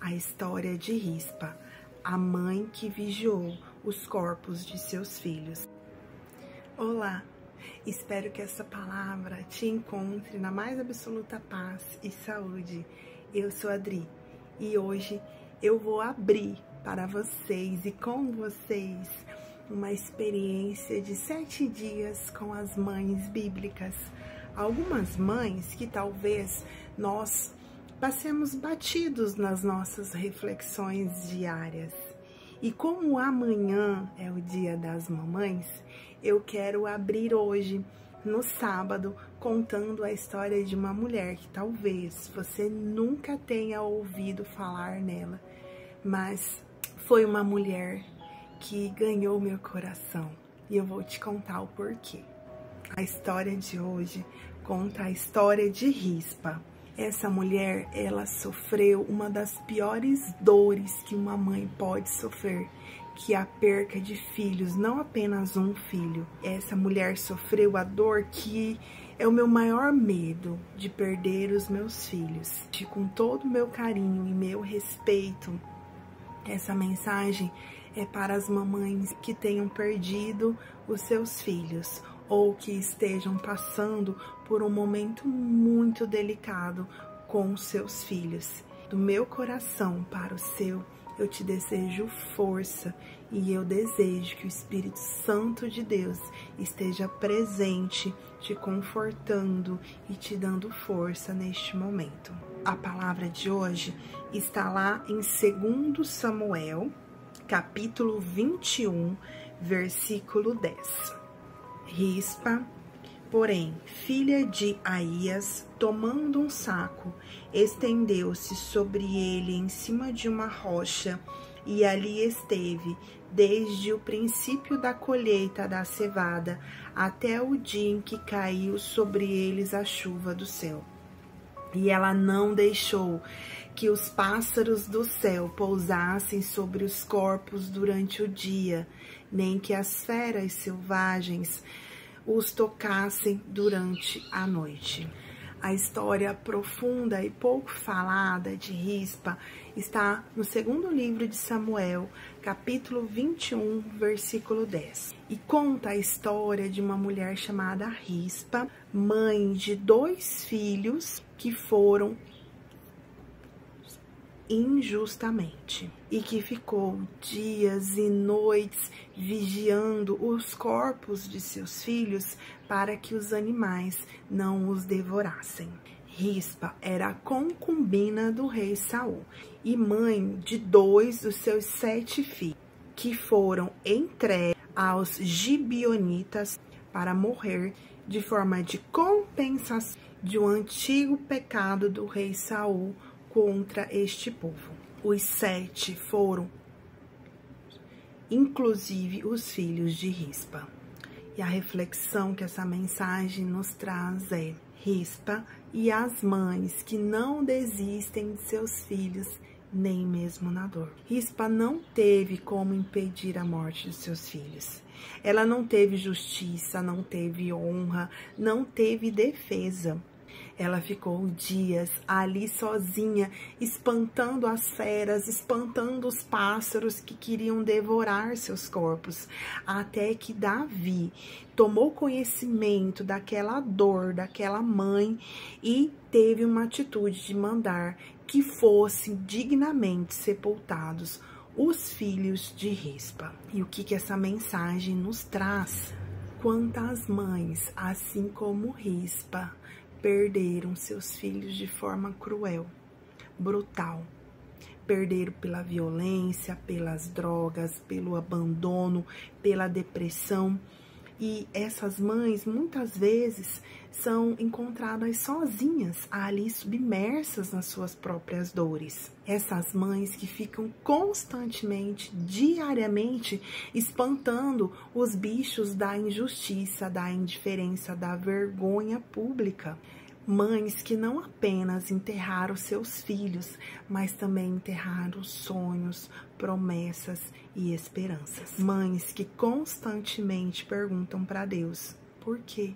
a história de Rispa, a mãe que vigiou os corpos de seus filhos. Olá, espero que essa palavra te encontre na mais absoluta paz e saúde. Eu sou a Adri e hoje eu vou abrir para vocês e com vocês uma experiência de 7 dias com as mães bíblicas. Algumas mães que talvez nós passemos batidos nas nossas reflexões diárias. E como amanhã é o Dia das Mamães, eu quero abrir hoje, no sábado, contando a história de uma mulher que talvez você nunca tenha ouvido falar nela, mas foi uma mulher que ganhou meu coração e eu vou te contar o porquê. A história de hoje conta a história de Rispa. Essa mulher, ela sofreu uma das piores dores que uma mãe pode sofrer, que é a perca de filhos, não apenas um filho. Essa mulher sofreu a dor que é o meu maior medo, de perder os meus filhos. E com todo o meu carinho e meu respeito, essa mensagem é para as mamães que tenham perdido os seus filhos ou que estejam passando por um momento muito delicado com os seus filhos. Do meu coração para o seu, eu te desejo força e eu desejo que o Espírito Santo de Deus esteja presente, te confortando e te dando força neste momento. A palavra de hoje está lá em 2 Samuel, capítulo 21, versículo 10. Rispa, porém, filha de Aías, tomando um saco, estendeu-se sobre ele em cima de uma rocha, e ali esteve, desde o princípio da colheita da cevada, até o dia em que caiu sobre eles a chuva do céu. E ela não deixou que os pássaros do céu pousassem sobre os corpos durante o dia, nem que as feras selvagens os tocassem durante a noite. A história profunda e pouco falada de Rispa está no 2º livro de Samuel, capítulo 21, versículo 10. E conta a história de uma mulher chamada Rispa, mãe de 2 filhos que foram injustamente e que ficou dias e noites vigiando os corpos de seus filhos para que os animais não os devorassem. Rispa era a concubina do rei Saul e mãe de 2 dos seus 7 filhos, que foram entregues aos gibeonitas para morrer de forma de compensação de um antigo pecado do rei Saul contra este povo. Os 7 foram, inclusive, os filhos de Rispa. E a reflexão que essa mensagem nos traz é: Rispa e as mães que não desistem de seus filhos, nem mesmo na dor. Rispa não teve como impedir a morte de seus filhos. Ela não teve justiça, não teve honra, não teve defesa. Ela ficou dias ali sozinha, espantando as feras, espantando os pássaros que queriam devorar seus corpos, até que Davi tomou conhecimento daquela dor, daquela mãe, e teve uma atitude de mandar que fossem dignamente sepultados os filhos de Rispa. E o que essa mensagem nos traz? Quantas mães, assim como Rispa, perderam seus filhos de forma cruel, brutal. Perderam pela violência, pelas drogas, pelo abandono, pela depressão. E essas mães, muitas vezes, são encontradas sozinhas, ali submersas nas suas próprias dores. Essas mães que ficam constantemente, diariamente, espantando os bichos da injustiça, da indiferença, da vergonha pública. Mães que não apenas enterraram seus filhos, mas também enterraram sonhos, promessas e esperanças. Mães que constantemente perguntam para Deus: por quê?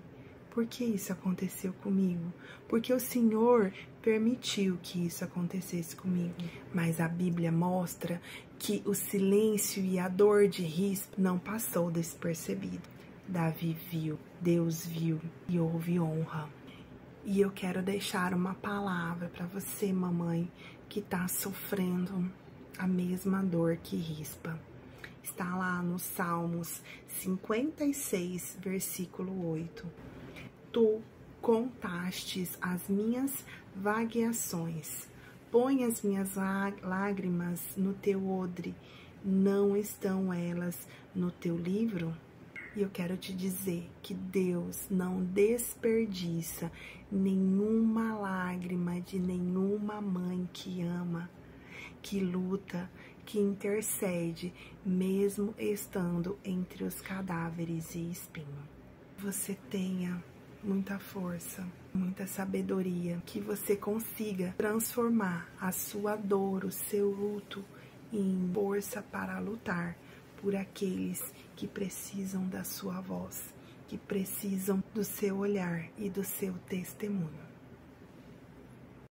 por que isso aconteceu comigo? Porque o Senhor permitiu que isso acontecesse comigo. Mas a Bíblia mostra que o silêncio e a dor de Rispa não passou despercebido. Davi viu, Deus viu e houve honra. E eu quero deixar uma palavra para você, mamãe, que está sofrendo a mesma dor que Rispa. Está lá no Salmos 56, versículo 8. Tu contastes as minhas vagueações, põe as minhas lágrimas no teu odre, não estão elas no teu livro? E eu quero te dizer que Deus não desperdiça nenhuma lágrima de nenhuma mãe que ama, que luta, que intercede, mesmo estando entre os cadáveres e espinho. Você tenha muita força, muita sabedoria, que você consiga transformar a sua dor, o seu luto, em força para lutar por aqueles que precisam da sua voz, que precisam do seu olhar e do seu testemunho.